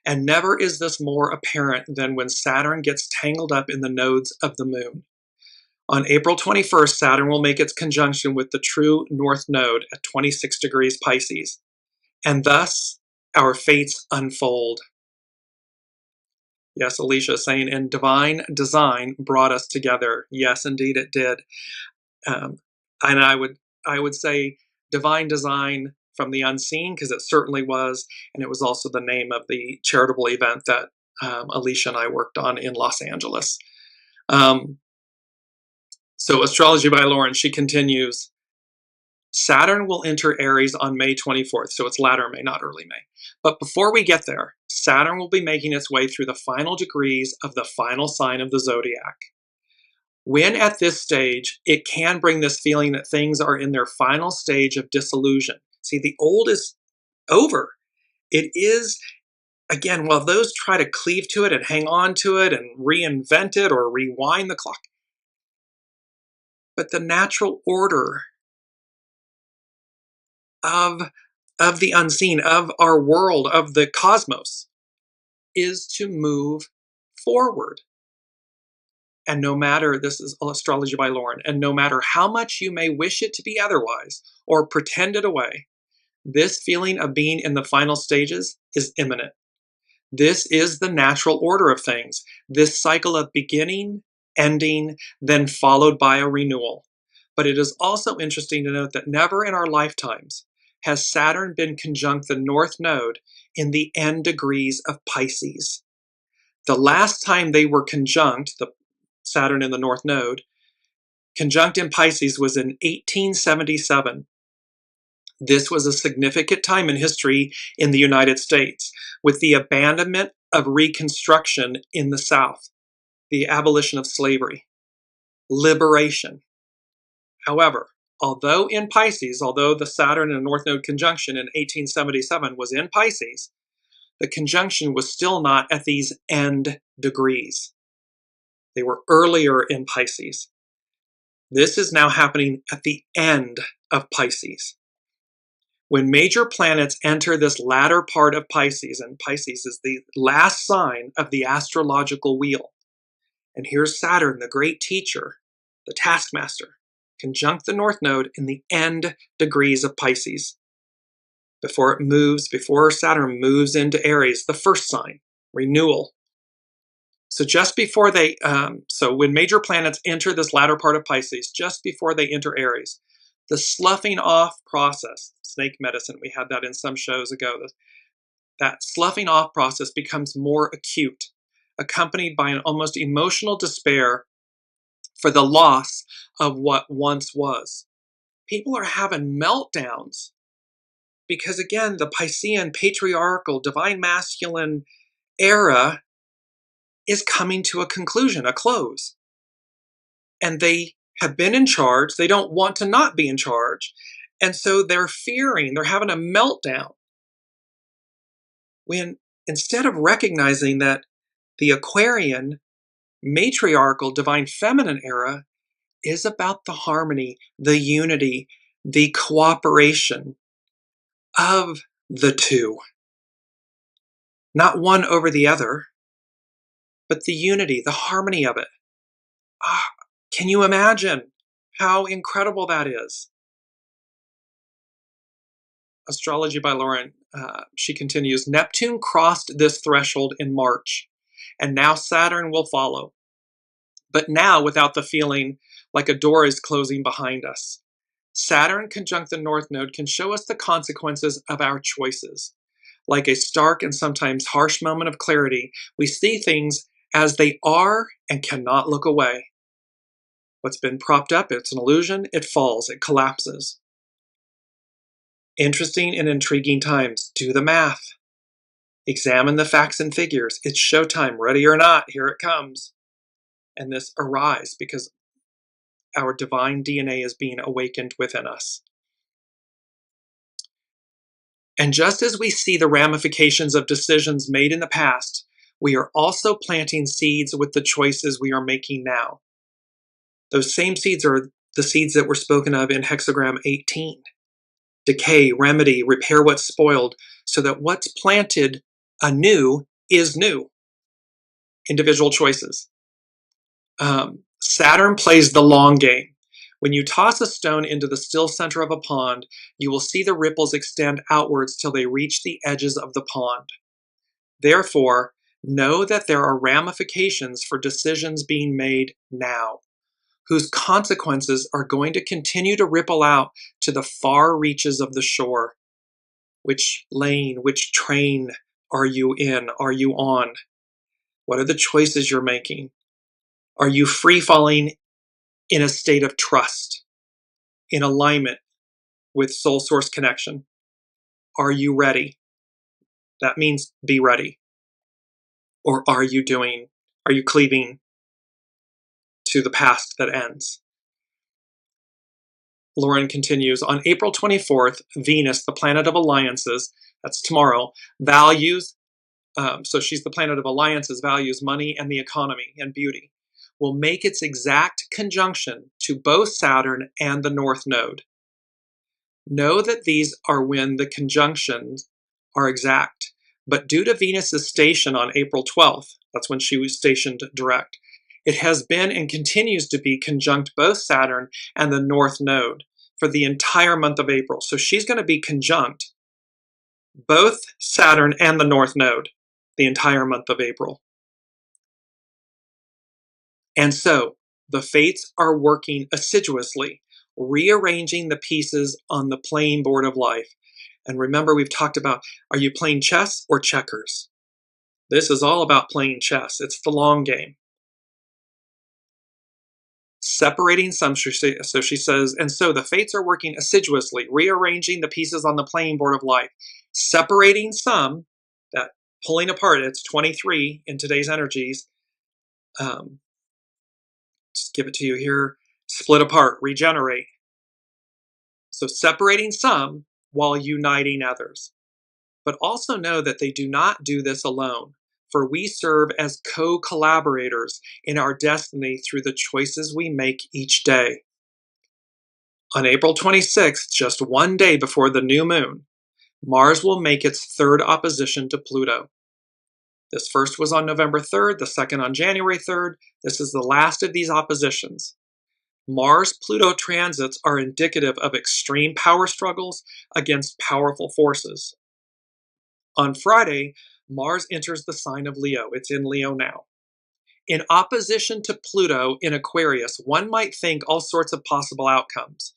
And never is this more apparent than when Saturn gets tangled up in the nodes of the moon. On April 21st, Saturn will make its conjunction with the true North Node at 26 degrees Pisces. And thus, our fates unfold. Yes, Alicia is saying, and divine design brought us together. Yes, indeed it did. And I would say divine design from the unseen, because it certainly was, and it was also the name of the charitable event that Alicia and I worked on in Los Angeles. So Astrology by Lauren, she continues, Saturn will enter Aries on May 24th, so it's latter May, not early May. But before we get there, Saturn will be making its way through the final degrees of the final sign of the zodiac. When at this stage, it can bring this feeling that things are in their final stage of dissolution. See, the old is over. It is, again, while those try to cleave to it and hang on to it and reinvent it or rewind the clock. But the natural order of the unseen, of our world, of the cosmos, is to move forward. And no matter, this is Astrology by Lauren, and no matter how much you may wish it to be otherwise or pretend it away, this feeling of being in the final stages is imminent. This is the natural order of things, this cycle of beginning, ending, then followed by a renewal. But it is also interesting to note that never in our lifetimes has Saturn been conjunct the North Node in the end degrees of Pisces. The last time they were conjunct, the Saturn in the North Node, conjunct in Pisces was in 1877. This was a significant time in history in the United States, with the abandonment of Reconstruction in the South. the abolition of slavery, liberation. However, although in Pisces, although the Saturn and North Node conjunction in 1877 was in Pisces, the conjunction was still not at these end degrees. They were earlier in Pisces. This is now happening at the end of Pisces. When major planets enter this latter part of Pisces, and Pisces is the last sign of the astrological wheel, and here's Saturn, the great teacher, the taskmaster, conjunct the North Node in the end degrees of Pisces. Before Saturn moves into Aries, the first sign, renewal. So just before so when major planets enter this latter part of Pisces, just before they enter Aries, the sloughing off process, snake medicine, we had that in some shows ago, that sloughing off process becomes more acute, accompanied by an almost emotional despair for the loss of what once was. People are having meltdowns because, again, the Piscean, patriarchal, divine masculine era is coming to a conclusion, a close. And they have been in charge. They don't want to not be in charge. And so they're fearing, they're having a meltdown. When instead of recognizing that the Aquarian, matriarchal, divine feminine era is about the harmony, the unity, the cooperation of the two. Not one over the other, but the unity, the harmony of it. Can you imagine how incredible that is? Astrology by Lauren, she continues, Neptune crossed this threshold in March, and now Saturn will follow. But now without the feeling like a door is closing behind us. Saturn conjunct the North Node can show us the consequences of our choices. Like a stark and sometimes harsh moment of clarity, we see things as they are and cannot look away. What's been propped up, it's an illusion, it falls, it collapses. Interesting and intriguing times. Do the math. Examine the facts and figures. It's showtime, ready or not, here it comes. And this arise because our divine DNA is being awakened within us. And just as we see the ramifications of decisions made in the past, we are also planting seeds with the choices we are making now. Those same seeds are the seeds that were spoken of in hexagram 18. Decay, remedy, repair what's spoiled, so that what's planted anew is new. Individual choices. Saturn plays the long game. When you toss a stone into the still center of a pond, you will see the ripples extend outwards till they reach the edges of the pond. Therefore, know that there are ramifications for decisions being made now, whose consequences are going to continue to ripple out to the far reaches of the shore. Which lane, which train are you in? Are you on? What are the choices you're making? Are you free-falling in a state of trust, in alignment with soul source connection? Are you ready? That means be ready. Or are you cleaving to the past that ends? Lauren continues, on April 24th, Venus, the planet of alliances, that's tomorrow, so she's the planet of alliances, values money and the economy and beauty, will make its exact conjunction to both Saturn and the North Node. Know that these are when the conjunctions are exact, but due to Venus's station on April 12th, that's when she was stationed direct, it has been and continues to be conjunct both Saturn and the North Node for the entire month of April. So she's going to be conjunct both Saturn and the North Node the entire month of April. And so the fates are working assiduously, rearranging the pieces on the playing board of life. And remember, we've talked about, are you playing chess or checkers? This is all about playing chess. It's the long game. Separating some, so she says, and so the fates are working assiduously, rearranging the pieces on the playing board of life, separating some, that pulling apart, it's 23 in today's energies, Just give it to you here. Split apart, regenerate. So separating some while uniting others. But also know that they do not do this alone, for we serve as co-collaborators in our destiny through the choices we make each day. On April 26th, just one day before the new moon, Mars will make its third opposition to Pluto. This first was on November 3rd, the second on January 3rd. This is the last of these oppositions. Mars-Pluto transits are indicative of extreme power struggles against powerful forces. On Friday, Mars enters the sign of Leo. It's in Leo now. In opposition to Pluto in Aquarius, one might think all sorts of possible outcomes.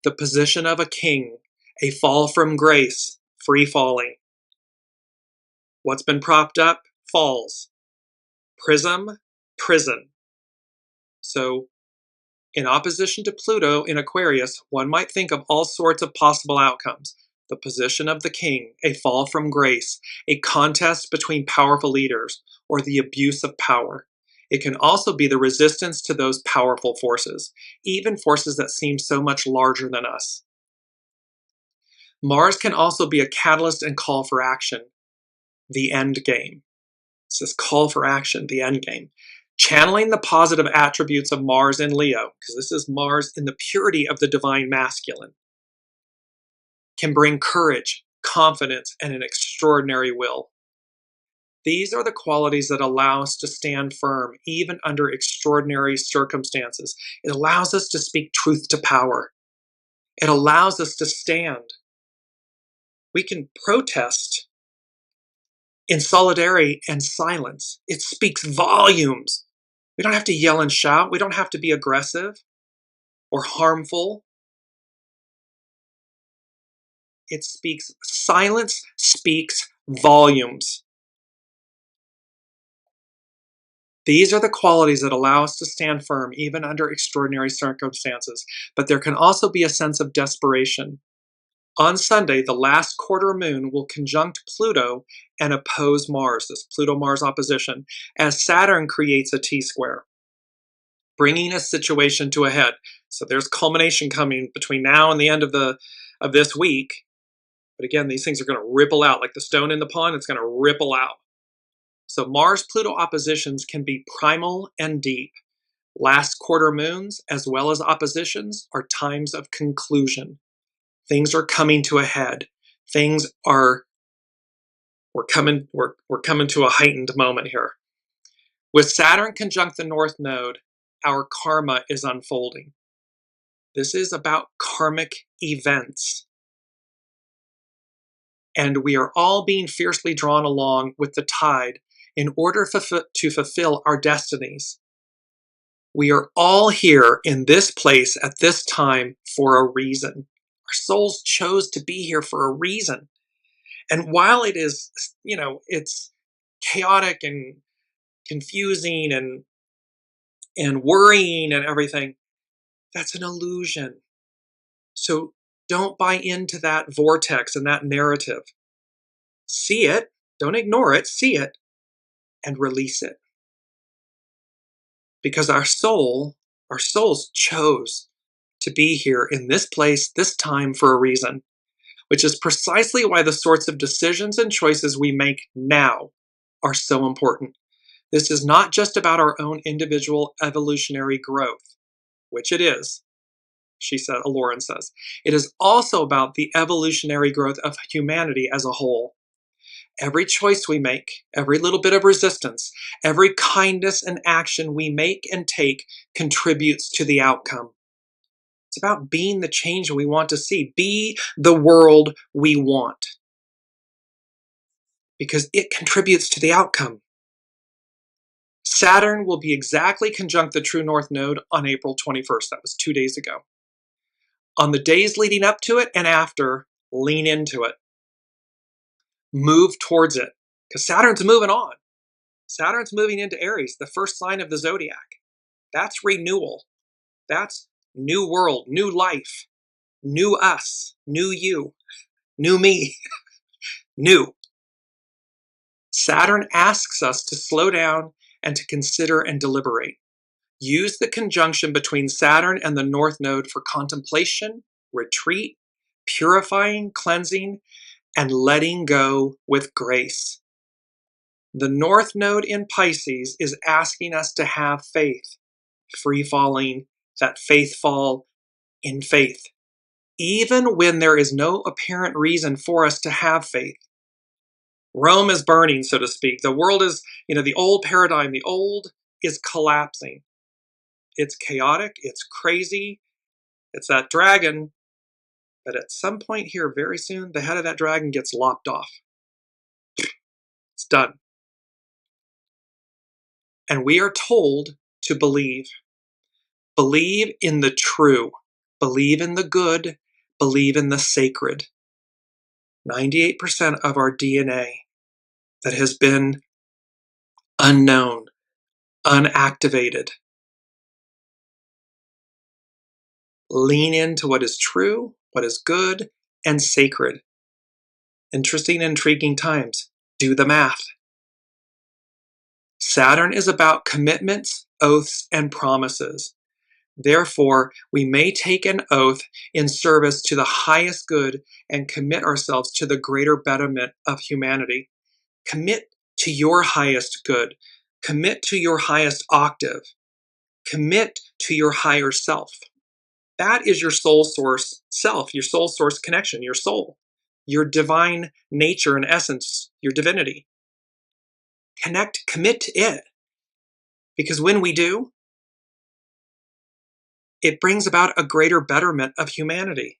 The position of a king, a fall from grace, free falling. What's been propped up falls. Prism, prison. So, in opposition to Pluto in Aquarius, one might think of all sorts of possible outcomes. The position of the king, a fall from grace, a contest between powerful leaders, or the abuse of power. It can also be the resistance to those powerful forces, even forces that seem so much larger than us. Mars can also be a catalyst and call for action, the end game. It's this call for action, the end game. Channeling the positive attributes of Mars in Leo, because this is Mars in the purity of the divine masculine, can bring courage, confidence, and an extraordinary will. These are the qualities that allow us to stand firm, even under extraordinary circumstances. It allows us to speak truth to power. It allows us to stand. We can protest in solidarity and silence. It speaks volumes. We don't have to yell and shout. We don't have to be aggressive or harmful. It speaks, silence speaks volumes. These are the qualities that allow us to stand firm even under extraordinary circumstances, but there can also be a sense of desperation. On Sunday, the last quarter moon will conjunct Pluto and oppose Mars, this Pluto-Mars opposition, as Saturn creates a T-square, bringing a situation to a head. So there's culmination coming between now and the end of this week. But again, these things are going to ripple out like the stone in the pond. It's going to ripple out. So Mars-Pluto oppositions can be primal and deep. Last quarter moons, as well as oppositions, are times of conclusion. Things are coming to a head. We're coming to a heightened moment here. With Saturn conjunct the North Node, our karma is unfolding. This is about karmic events. And we are all being fiercely drawn along with the tide in order to fulfill our destinies. We are all here in this place at this time for a reason. Our souls chose to be here for a reason. And while it is, it's chaotic and confusing and worrying and everything, that's an illusion. So don't buy into that vortex and that narrative. See it, don't ignore it, see it, and release it. Because our souls chose to be here in this place, this time for a reason, which is precisely why the sorts of decisions and choices we make now are so important. This is not just about our own individual evolutionary growth, which it is, Lauren says. It is also about the evolutionary growth of humanity as a whole. Every choice we make, every little bit of resistance, every kindness and action we make and take contributes to the outcome. It's about being the change we want to see. Be the world we want. Because it contributes to the outcome. Saturn will be exactly conjunct the true North Node on April 21st. That was 2 days ago. On the days leading up to it and after, lean into it. Move towards it. Because Saturn's moving on. Saturn's moving into Aries, the first sign of the zodiac. That's renewal. That's new world, new life, new us, new you, new me, new. Saturn asks us to slow down and to consider and deliberate. Use the conjunction between Saturn and the North Node for contemplation, retreat, purifying, cleansing, and letting go with grace. The North Node in Pisces is asking us to have faith, free falling, that faith fall in faith, even when there is no apparent reason for us to have faith. Rome is burning, so to speak. The world is, the old paradigm, the old is collapsing. It's chaotic, it's crazy, it's that dragon, but at some point here, very soon, the head of that dragon gets lopped off. It's done. And we are told to believe. Believe in the true. Believe in the good. Believe in the sacred. 98% of our DNA that has been unknown, unactivated. Lean into what is true, what is good, and sacred. Interesting, intriguing times. Do the math. Saturn is about commitments, oaths, and promises. Therefore, we may take an oath in service to the highest good and commit ourselves to the greater betterment of humanity. Commit to your highest good. Commit to your highest octave. Commit to your higher self. That is your soul source self, your soul source connection, your soul, your divine nature and essence, your divinity. Commit to it. Because when we do, it brings about a greater betterment of humanity.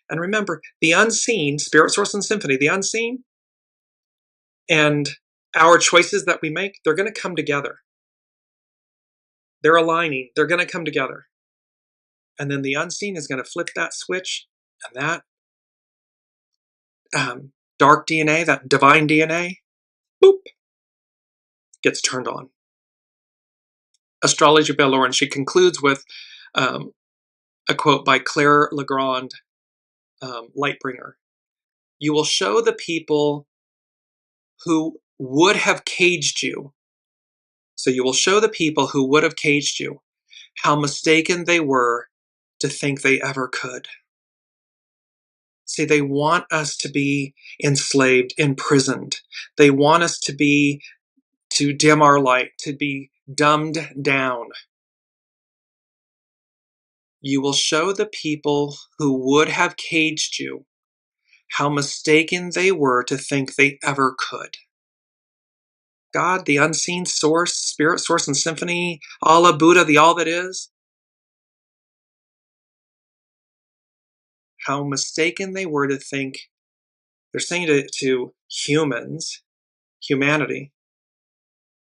And remember, the unseen, spirit, source, and symphony, the unseen, and our choices that we make, they're going to come together. They're aligning. They're going to come together. And then the unseen is going to flip that switch, and that dark DNA, that divine DNA, boop, gets turned on. Astrology by Lauren, she concludes with a quote by Claire Legrand, Lightbringer. You will show the people who would have caged you. So you will show the people who would have caged you how mistaken they were to think they ever could. See, they want us to be enslaved, imprisoned. They want us to dim our light, to be dumbed down. You will show the people who would have caged you how mistaken they were to think they ever could. God, the unseen source, spirit, source, and symphony, Allah, Buddha, the all that is, how mistaken they were to think, they're saying to humans, humanity,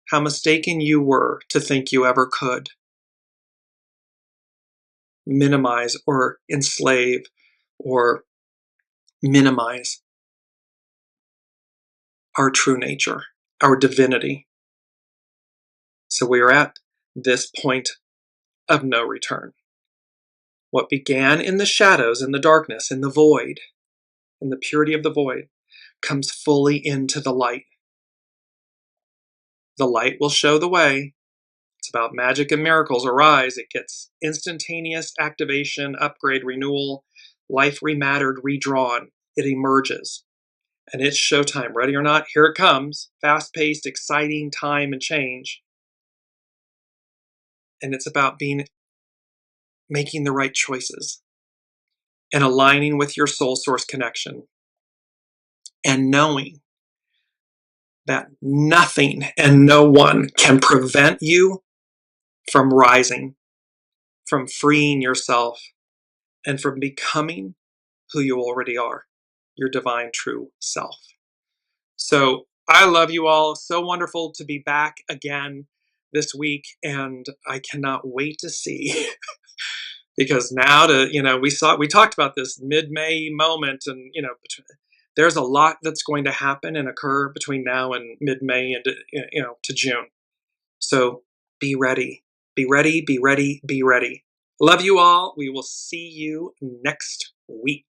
how mistaken you were to think you ever could minimize or enslave or minimize our true nature, our divinity. So we are at this point of no return. What began in the shadows, in the darkness, in the void, in the purity of the void, comes fully into the light. The light will show the way. It's about magic and miracles. Arise. It gets instantaneous activation, upgrade, renewal, life remattered, redrawn. It emerges. And it's showtime. Ready or not, here it comes. Fast-paced, exciting time and change. And it's about making the right choices and aligning with your soul source connection and knowing that nothing and no one can prevent you from rising, from freeing yourself, and from becoming who you already are, your divine true self. So I love you all. So wonderful to be back again this week, and I cannot wait to see because now we talked about this mid-May moment, and there's a lot that's going to happen and occur between now and mid-May and to June. So be ready. Be ready, be ready, be ready. Love you all. We will see you next week.